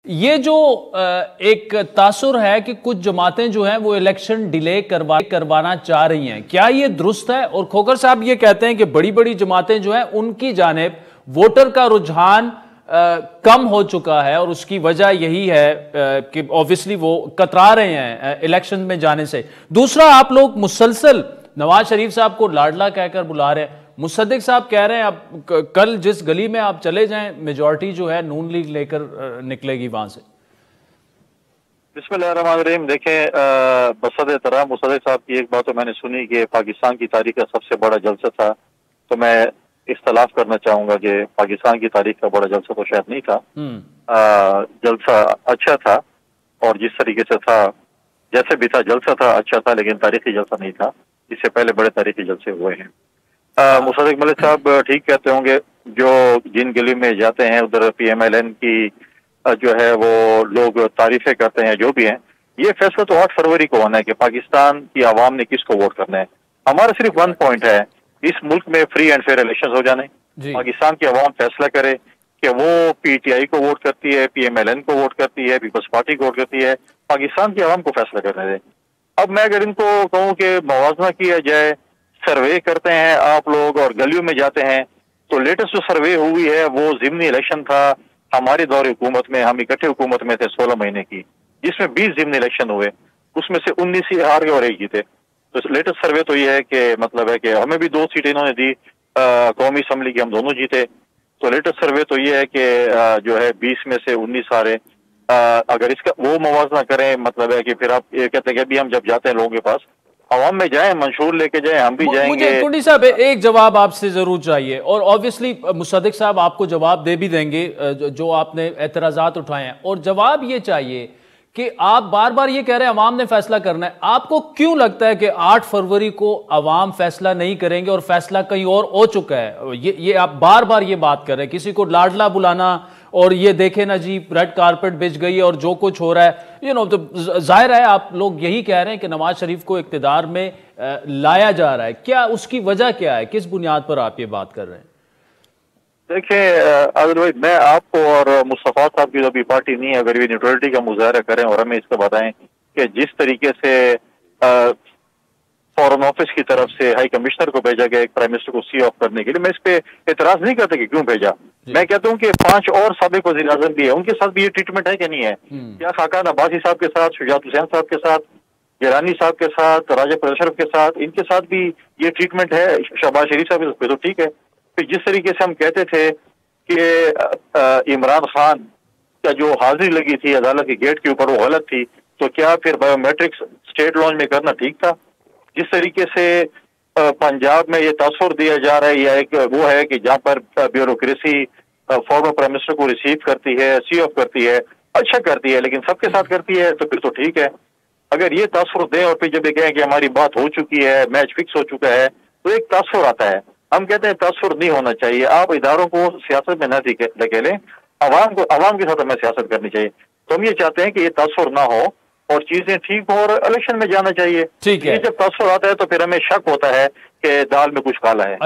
ये जो एक तासुर है कि कुछ जमातें जो हैं वो इलेक्शन डिले करवाना चाह रही हैं, क्या ये दुरुस्त है? और खोखर साहब ये कहते हैं कि बड़ी बड़ी जमातें जो हैं उनकी जानिब वोटर का रुझान कम हो चुका है और उसकी वजह यही है कि ऑब्वियसली वो कतरा रहे हैं इलेक्शन में जाने से। दूसरा, आप लोग मुसलसल नवाज शरीफ साहब को लाडला कहकर बुला रहे हैं। मुसद्दिक साहब कह रहे हैं अब कल जिस गली में आप चले जाएं मेजॉरिटी जो है नून लीग लेकर निकलेगी वहां से। बिस्मिल्लाहिर्रहमानिर्रहीम। देखें, बसद एहतराम मुसद्दिक साहब की एक बात तो मैंने सुनी कि पाकिस्तान की तारीख का सबसे बड़ा जलसा था, तो मैं इख्तलाफ करना चाहूंगा कि पाकिस्तान की तारीख का बड़ा जलसा तो शायद नहीं था। जलसा अच्छा था और जिस तरीके से था, जैसे भी था जलसा था, अच्छा था, लेकिन तारीखी जलसा नहीं था। इससे पहले बड़े तारीखी जलसे हुए हैं। मुसद्दिक मलिक साहब ठीक कहते होंगे, जो जिन गली में जाते हैं उधर PMLN की जो है वो लोग तारीफें करते हैं, जो भी हैं। ये फैसला तो 8 फरवरी को होना है कि पाकिस्तान की आवाम ने किसको वोट करना है। हमारा सिर्फ 1 पॉइंट है, इस मुल्क में फ्री एंड फेयर इलेक्शन हो जाने। पाकिस्तान की आवाम फैसला करे कि वो PTI को वोट करती है, PMLN को वोट करती है, पीपल्स पार्टी को वोट करती है। पाकिस्तान की आवाम को फैसला करने दे। अब मैं अगर इनको कहूँ कि मुवाजना किया जाए, सर्वे करते हैं आप लोग और गलियों में जाते हैं, तो लेटेस्ट जो सर्वे हुई है वो ज़िमनी इलेक्शन था हमारे दौरे हुकूमत में। हम इकट्ठे हुकूमत में थे 16 महीने की, जिसमें 20 ज़िमनी इलेक्शन हुए, उसमें से 19 ही हार गए और 1 जीते। तो लेटेस्ट सर्वे तो ये है कि मतलब है कि हमें भी 2 सीटें इन्होंने दी, कौमी असम्बली की, हम दोनों जीते। तो लेटेस्ट सर्वे तो ये है कि जो है 20 में से 19 हारे। अगर इसका वो मुवाजना करें, मतलब है कि फिर आप ये कहते हैं कि अभी हम जब जाते हैं लोगों के पास, आवाम में जाएं, मंशूर लेके जाएं, हम भी जाएंगे। मुझे कुंडी साहब एक जवाब आपसे जरूर चाहिए, और ऑब्वियसली मुसद्दिक साहब आपको जवाब दे भी देंगे जो आपने एतराजात उठाए हैं। और जवाब ये चाहिए कि आप बार बार ये कह रहे हैं अवाम ने फैसला करना है, आपको क्यों लगता है कि 8 फरवरी को अवाम फैसला नहीं करेंगे और फैसला कहीं और हो चुका है? ये आप बार बार ये बात कर रहे हैं, किसी को लाडला बुलाना और ये देखे ना जी रेड कारपेट बिछ गई है और जो कुछ हो रहा है, तो जाहिर है आप लोग यही कह रहे हैं कि नवाज शरीफ को इक्तिदार में लाया जा रहा है। क्या उसकी वजह क्या है, किस बुनियाद पर आप ये बात कर रहे हैं? देखिए आदिल भाई, मैं आपको और मुस्तफा साहब की जो भी पार्टी नहीं है, अगर ये न्यूट्रलिटी का मुजाहरा करें और हमें इसको बताएं कि जिस तरीके से फॉरेन ऑफिस की तरफ से हाई कमिश्नर को भेजा गया एक प्राइम मिनिस्टर को सी ऑफ करने के लिए, मैं इस पे एतराज नहीं करता कि क्यों भेजा। मैं कहता हूं कि 5 और साबिक वज़ीर आज़म भी है, उनके साथ भी ये ट्रीटमेंट है कि नहीं है? क्या खाकान अब्बासी साहब के साथ, शुजात हुसैन साहब के साथ, गिलानी साहब के साथ, राजा अशरफ के साथ, इनके साथ भी ये ट्रीटमेंट है? शहबाज शरीफ साहब पे तो ठीक है। फिर जिस तरीके से हम कहते थे कि इमरान खान का जो हाजिरी लगी थी अदालत के गेट के ऊपर वो गलत थी, तो क्या फिर बायोमेट्रिक्स स्टेट लॉन्च में करना ठीक था? जिस तरीके से पंजाब में ये तासुर दिया जा रहा है, या एक वो है कि जहाँ पर ब्यूरोक्रेसी फॉर्मर प्राइम मिनिस्टर को रिसीव करती है, सी ऑफ करती है, अच्छा करती है, लेकिन सबके साथ करती है, तो फिर तो ठीक है। अगर ये तासुर दें और फिर जब ये कहें कि हमारी बात हो चुकी है, मैच फिक्स हो चुका है, तो एक तासुर आता है। हम कहते हैं तासुर नहीं होना चाहिए। आप इदारों को सियासत में न धकेलें, अवाम के साथ हमें सियासत करनी चाहिए। तो हम ये चाहते हैं कि ये तासुर ना हो और चीजें ठीक हो और इलेक्शन में जाना चाहिए। ठीक है। जब तासुर आता है तो फिर हमें शक होता है कि दाल में कुछ काला है।